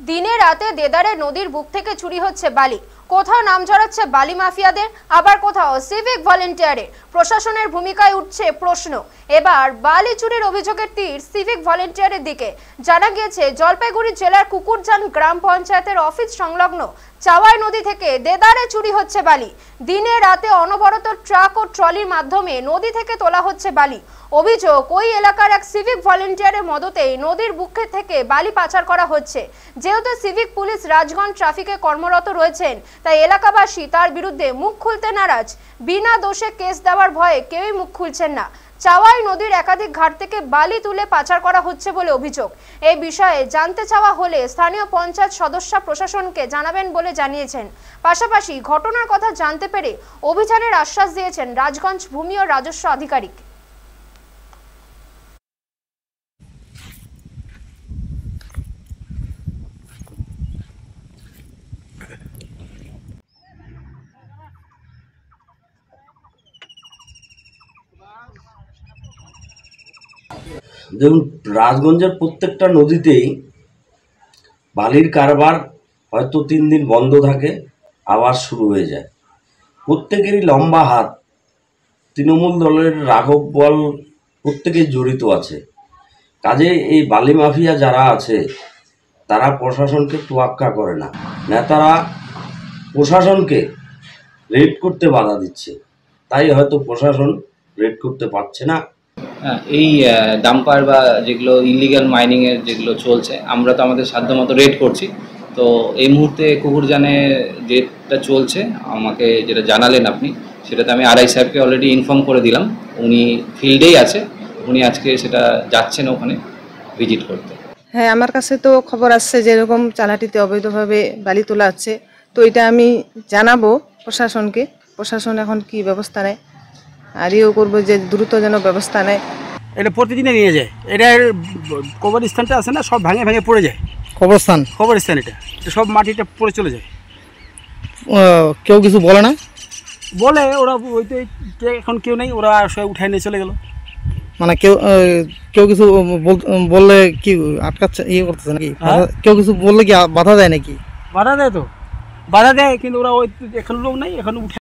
দিনে রাতে দেদারে নদীর বুক থেকে চুরি হচ্ছে বালি। কোথাও নাম জড়াচ্ছে বালি মাফিয়াদের, আবার কোথাও সিভিক ভলেন্টিয়ারের। প্রশাসনের ভূমিকায় উঠছে প্রশ্ন। এবার বালি চুরির অভিযোগের তীর সিভিক ভলেন্টিয়ারের দিকে। জানা গিয়েছে জলপাইগুড়ি জেলার কুকুরজান গ্রাম পঞ্চায়েতের অফিস সংলগ্ন চাওয়াই নদী থেকে দেদারে চুরি হচ্ছে বালি। দিনে রাতে অনবরত ট্রাক ও ট্রলির মাধ্যমে নদী থেকে তোলা হচ্ছে বালি। অভিযোগ, ওই এলাকার এক সিভিক ভলেন্টিয়ারের মদতেই নদীর বুকে থেকে বালি পাচার করা হচ্ছে। যেহেতু সিভিক পুলিশ রাজগঞ্জ ট্রাফিকে কর্মরত রয়েছেন, তাই এলাকাবাসী তার বিরুদ্ধে মুখ খুলতে নারাজ। বিনা দোষে কেস দেওয়ার ভয়ে কেউই মুখ খুলছেন না। চাওয়াই নদীর একাধিক ঘাট থেকে বালি তুলে পাচার করা হচ্ছে বলে অভিযোগ। এই বিষয়ে জানতে চাওয়া হলে স্থানীয় পঞ্চায়েত সদস্য প্রশাসনকে জানাবেন বলে জানিয়েছেন। পাশাপাশি ঘটনার কথা জানতে পেরে অভিযানের আশ্বাস দিয়েছেন রাজগঞ্জ ভূমি ও রাজস্ব আধিকারিক। দেখুন, রাজগঞ্জের প্রত্যেকটা নদীতেই বালির কারবার হয়তো 3 দিন বন্ধ থাকে, আবার শুরু হয়ে যায়। প্রত্যেকেরই লম্বা হাত, তৃণমূল দলের রাঘব বল প্রত্যেকেই জড়িত আছে। কাজে এই বালি মাফিয়া যারা আছে তারা প্রশাসনকে তোয়াক্কা করে না। নেতারা প্রশাসনকে রেড করতে বাধা দিচ্ছে, তাই হয়তো প্রশাসন রেড করতে পারছে না। এই ডাম্পার বা যেগুলো ইলিগাল মাইনিংয়ের যেগুলো চলছে, আমরা তো আমাদের সাধ্যমতো রেড করছি। তো এই মুহূর্তে কুকুরজানে যেটা চলছে, আমাকে যেটা জানালেন আপনি, সেটাতে আমি আরআই সাহেবকে অলরেডি ইনফর্ম করে দিলাম। উনি ফিল্ডেই আছে, উনি আজকে সেটা যাচ্ছেন ওখানে ভিজিট করতে। হ্যাঁ, আমার কাছে তো খবর আসছে যে এরকম চালাটিতে অবৈধভাবে বালি তোলা হচ্ছে। তো এটা আমি জানাবো প্রশাসনকে। প্রশাসন এখন কি ব্যবস্থা নেয়, আর ইয়েও করবো যে দ্রুত যেন ব্যবস্থা নেয়। এটা প্রতিদিনে নিয়ে যায়। এটা কবরস্থানটা আছে না, সব ভেঙে ভেঙে পড়ে যায়। কবরস্থান এটা সব মাটিটা পড়ে চলে যায়। কেউ কিছু বলে না? বলে ওরা, ওইতে এখন কেউ নেই, ওরা সবাই উঠায় নিয়ে চলে গেল। মানে কেউ কিছু বললে কি আটকাচ্ছে, ইয়ে করতেছে নাকি? কেউ কিছু বললে কি বাধা দেয় নাকি? বাধা দেয় তো, বাধা দেয়, কিন্তু ওরা ওই এখন লোক নাই, এখন উঠে